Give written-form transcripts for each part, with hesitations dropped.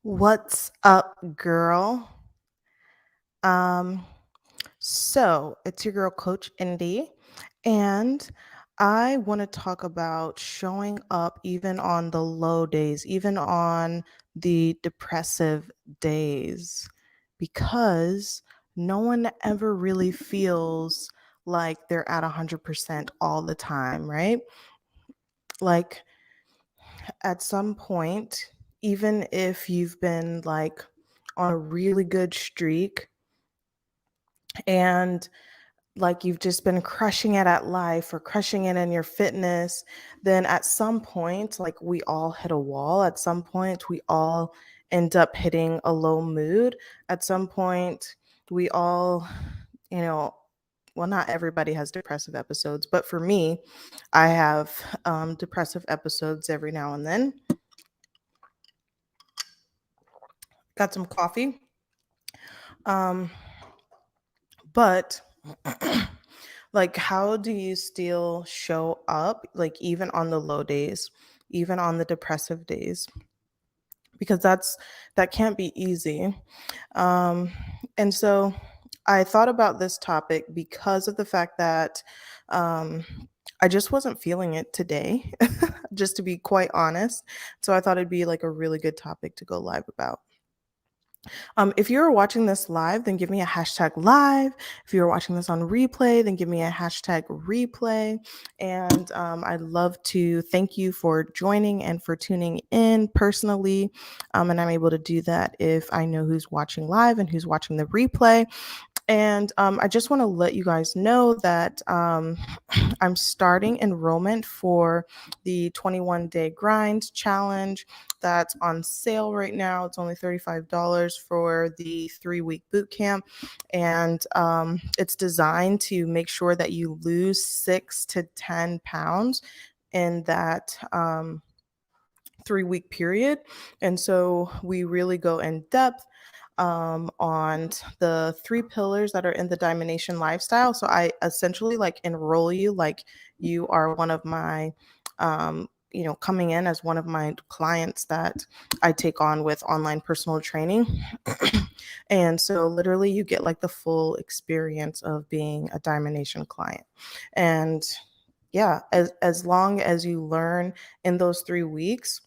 What's up, girl? Um, so it's your girl, Coach Indy, and I want to talk about showing up even on the low days, even on the depressive days, because no one ever really feels like they're at 100% all the time, right? Like at some point, even if you've been like on a really good streak and like you've just been crushing it at life or crushing it in your fitness, then at some point, like we all hit a wall. At some point, we all end up hitting a low mood. At some point, we all, you know, well, not everybody has depressive episodes, but for me, I have depressive episodes every now and then. Got some coffee. Um, but like, how do you still show up, like, even on the low days, even on the depressive days? Because that can't be easy. Um, and so I thought about this topic because of the fact that um, I just wasn't feeling it today, just to be quite honest. So I thought it'd be like a really good topic to go live about. If you're watching this live, then give me a hashtag live. If you're watching this on replay, then give me a hashtag replay. And I'd love to thank you for joining and for tuning in personally. And I'm able to do that if I know who's watching live and who's watching the replay. And I just want to let you guys know that I'm starting enrollment for the 21-day grind challenge that's on sale right now. It's only $35 for the 3-week boot camp. And it's designed to make sure that you lose 6 to 10 pounds in that 3-week period. And so we really go in depth on the 3 pillars that are in the Diamond lifestyle. So I essentially like enroll you like you are one of my, coming in as one of my clients that I take on with online personal training. And so literally you get like the full experience of being a Diamond client. And yeah, as long as you learn in those 3 weeks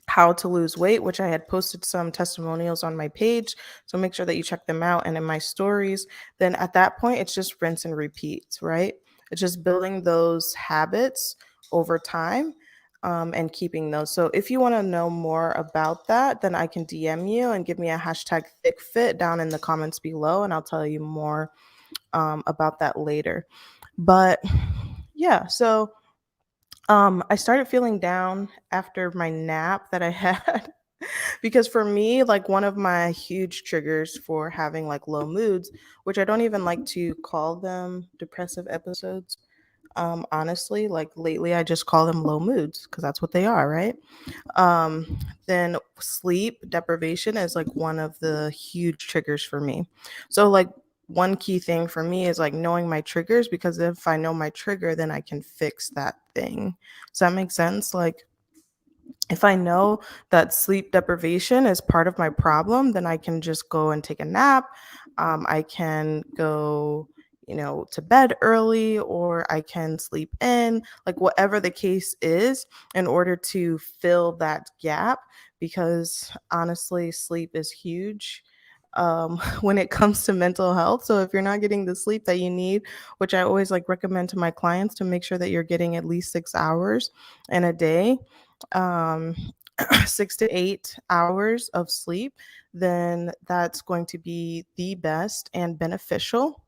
how to lose weight, which I had posted some testimonials on my page. So make sure that you check them out and in my stories. Then at that point, it's just rinse and repeat, right? It's just building those habits over time and keeping those. So if you want to know more about that, then I can DM you and give me a hashtag thick fit down in the comments below, and I'll tell you more about that later. But yeah, so I started feeling down after my nap that I had because for me, like one of my huge triggers for having like low moods, which I don't even like to call them depressive episodes. Honestly, like lately I just call them low moods because that's what they are, right? Then sleep deprivation is like one of the huge triggers for me. So like one key thing for me is like knowing my triggers, because if I know my trigger, then I can fix that thing. Does that make sense? Like if I know that sleep deprivation is part of my problem, then I can just go and take a nap. I can go, to bed early, or I can sleep in, like whatever the case is, in order to fill that gap. Because honestly, sleep is huge when it comes to mental health. So if you're not getting the sleep that you need, which I always like recommend to my clients to make sure that you're getting at least 6 hours in a day, um, 6 to 8 hours of sleep, then that's going to be the best and beneficial.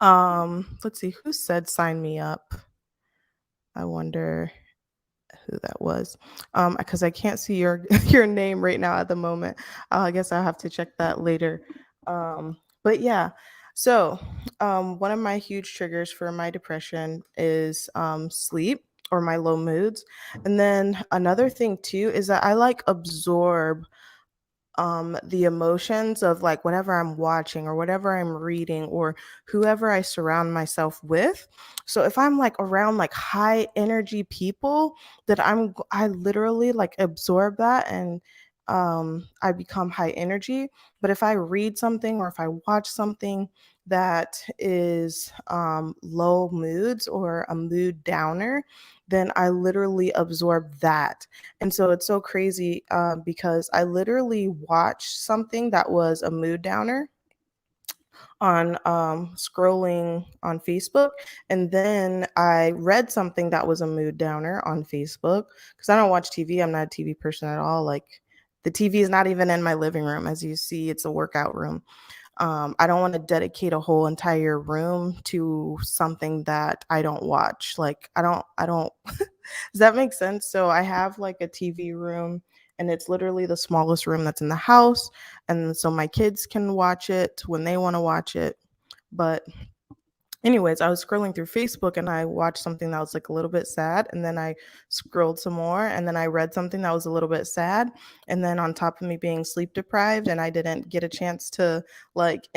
Let's see, who said sign me up? I wonder who that was. Because I can't see your your name right now at the moment. I guess I'll have to check that later. But yeah, so one of my huge triggers for my depression is sleep or my low moods. And then another thing too is that I like absorb the emotions of like whatever I'm watching or whatever I'm reading or whoever I surround myself with. So if I'm like around like high energy people, that I literally like absorb that and I become high energy. But if I read something or if I watch something that is low moods or a mood downer, then I literally absorb that. And so it's so crazy because I literally watched something that was a mood downer on scrolling on Facebook. And then I read something that was a mood downer on Facebook because I don't watch TV. I'm not a TV person at all. Like the TV is not even in my living room. As you see, it's a workout room. I don't want to dedicate a whole entire room to something that I don't watch. Like I don't does that make sense? So I have like a TV room and it's literally the smallest room that's in the house. And so my kids can watch it when they want to watch it. But anyways, I was scrolling through Facebook and I watched something that was like a little bit sad. And then I scrolled some more and then I read something that was a little bit sad. And then on top of me being sleep deprived and I didn't get a chance to like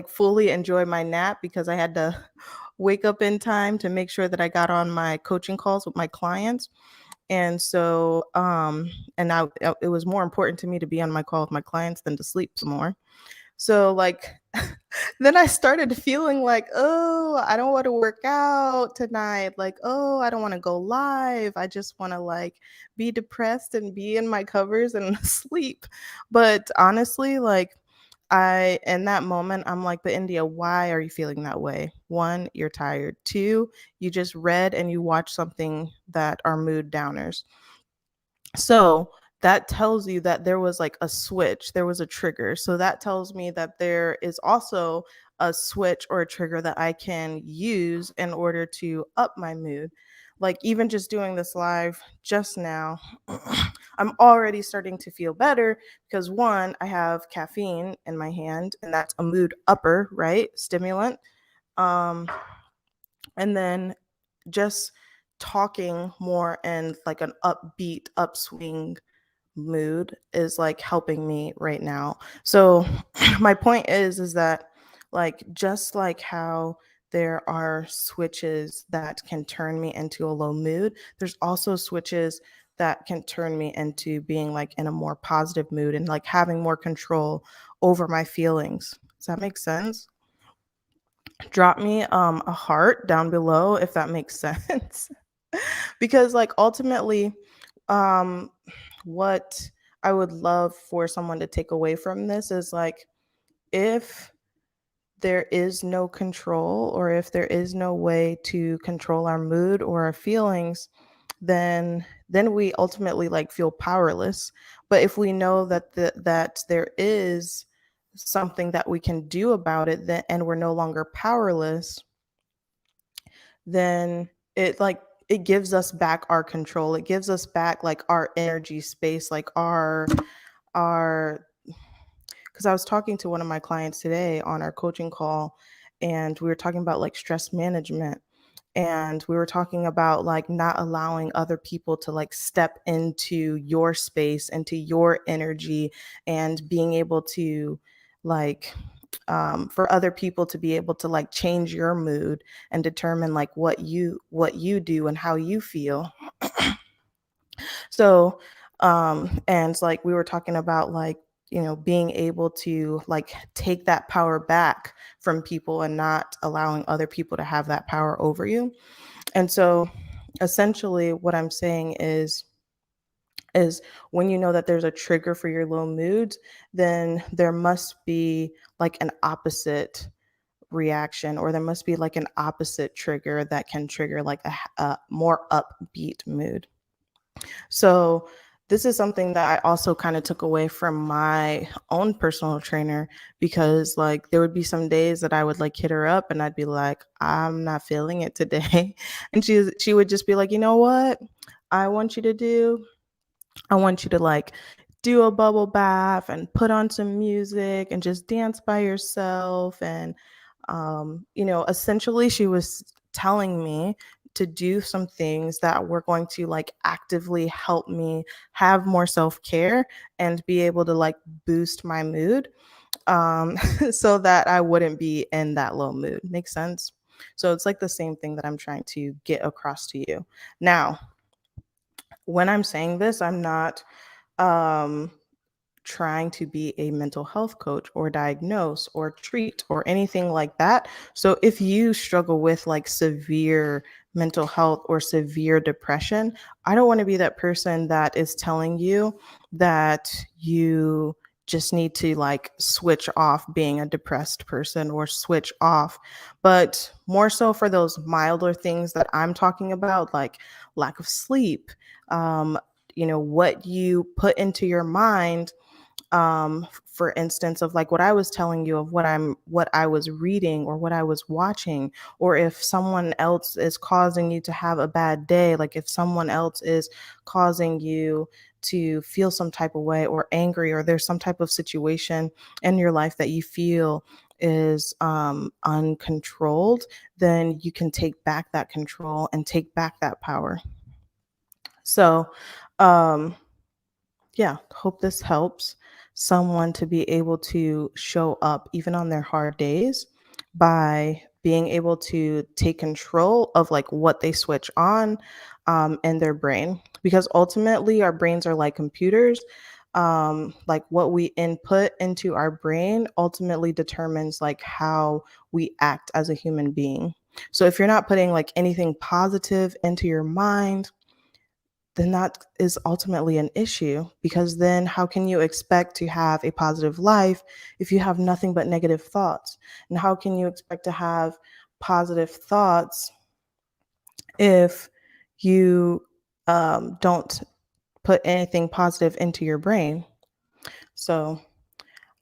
fully enjoy my nap because I had to wake up in time to make sure that I got on my coaching calls with my clients. And so and now it was more important to me to be on my call with my clients than to sleep some more. So like then I started feeling like, "Oh, I don't wanna work out tonight." Like, "Oh, I don't wanna go live. I just wanna, like, be depressed and be in my covers and sleep." But honestly, like, I in that moment, I'm like, "But India, why are you feeling that way? 1, you're tired. 2, you just read and you watched something that are mood downers." So that tells you that there was like a switch, there was a trigger. So that tells me that there is also a switch or a trigger that I can use in order to up my mood. Like even just doing this live just now, I'm already starting to feel better because one, I have caffeine in my hand and that's a mood upper, right? Stimulant. Um, and then just talking more and like an upbeat, upswing mood is like helping me right now. So my point is that like just like how there are switches that can turn me into a low mood, there's also switches that can turn me into being like in a more positive mood and like having more control over my feelings. Does that make sense? Drop me a heart down below if that makes sense. Because like ultimately um what I would love for someone to take away from this is like if there is no control or if there is no way to control our mood or our feelings, then we ultimately like feel powerless. But if we know that that there is something that we can do about it, then and we're no longer powerless, then it like it gives us back our control. It gives us back like our energy space, like our because I was talking to one of my clients today on our coaching call and we were talking about like stress management and we were talking about like not allowing other people to like step into your space, into your energy and being able to like for other people to be able to like change your mood and determine like what you do and how you feel. So and like we were talking about like being able to like take that power back from people and not allowing other people to have that power over you. And so essentially what I'm saying is when you know that there's a trigger for your low moods, then there must be like an opposite reaction or there must be like an opposite trigger that can trigger like a more upbeat mood. So this is something that I also kind of took away from my own personal trainer because like there would be some days that I would like hit her up and I'd be like, I'm not feeling it today. And she would just be like, you know what? I want you to do I want you to like do a bubble bath and put on some music and just dance by yourself. And, essentially, she was telling me to do some things that were going to like actively help me have more self care and be able to like boost my mood so that I wouldn't be in that low mood. Makes sense? So it's like the same thing that I'm trying to get across to you. Now, when I'm saying this, I'm not um trying to be a mental health coach or diagnose or treat or anything like that. So if you struggle with like severe mental health or severe depression, I don't want to be that person that is telling you that you just need to like switch off being a depressed person or switch off, but more so for those milder things that I'm talking about, like lack of sleep, um, what you put into your mind, for instance, of like what I was telling you of what I was reading or what I was watching, or if someone else is causing you to have a bad day, like if someone else is causing you to feel some type of way or angry, or there's some type of situation in your life that you feel is uncontrolled, then you can take back that control and take back that power. So, um, yeah, hope this helps someone to be able to show up even on their hard days by being able to take control of like what they switch on in their brain, because ultimately our brains are like computers. Like what we input into our brain ultimately determines like how we act as a human being. So if you're not putting like anything positive into your mind, then that is ultimately an issue, because then how can you expect to have a positive life if you have nothing but negative thoughts? And how can you expect to have positive thoughts if you don't put anything positive into your brain? So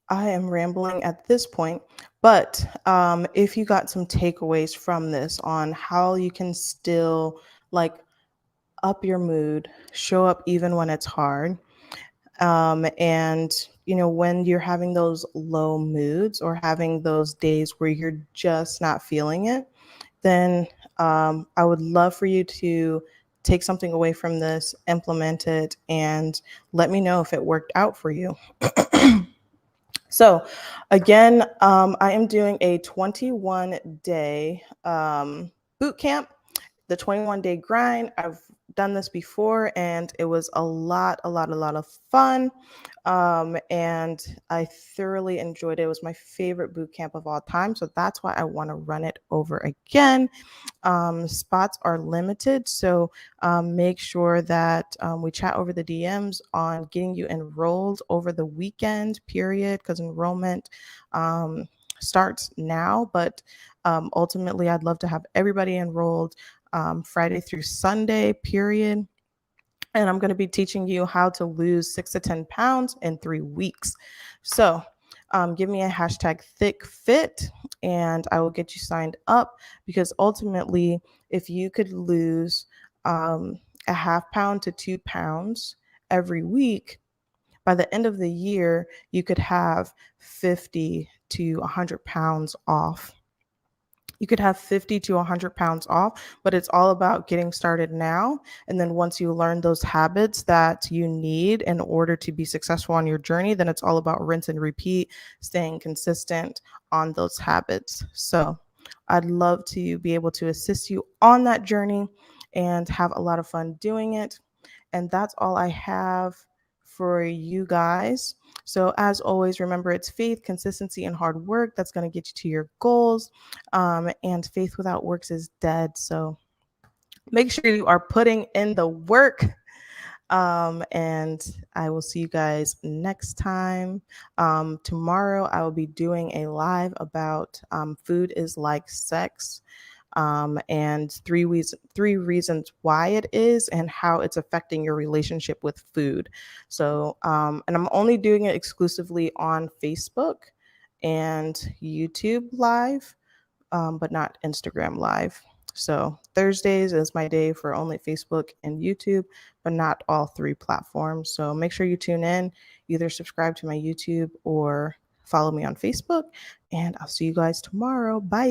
I am rambling at this point, but if you got some takeaways from this on how you can still like up your mood, show up even when it's hard. And, when you're having those low moods or having those days where you're just not feeling it, then I would love for you to take something away from this, implement it, and let me know if it worked out for you. So, again, I am doing a 21-day boot camp, the 21-day grind. I've done this before and it was a lot of fun. And I thoroughly enjoyed it. It was my favorite boot camp of all time. So that's why I want to run it over again. Spots are limited, so make sure that we chat over the DMs on getting you enrolled over the weekend period, because enrollment starts now. But ultimately, I'd love to have everybody enrolled Friday through Sunday period. And I'm going to be teaching you how to lose 6 to 10 pounds in 3 weeks. So give me a hashtag thick fit and I will get you signed up, because ultimately, if you could lose a half pound to 2 pounds every week, by the end of the year, you could have 50 to 100 pounds off. You could have 50 to 100 pounds off, but it's all about getting started now. And then once you learn those habits that you need in order to be successful on your journey, then it's all about rinse and repeat, staying consistent on those habits. So I'd love to be able to assist you on that journey and have a lot of fun doing it. And that's all I have for you guys. So, as always, remember it's faith, consistency, and hard work that's going to get you to your goals. And faith without works is dead. So, make sure you are putting in the work. And I will see you guys next time. Tomorrow, I will be doing a live about food is like sex, and three reasons why it is and how it's affecting your relationship with food. So, and I'm only doing it exclusively on Facebook and YouTube Live, but not Instagram Live. So Thursdays is my day for only Facebook and YouTube, but not all three platforms. So make sure you tune in, either subscribe to my YouTube or follow me on Facebook. And I'll see you guys tomorrow. Bye.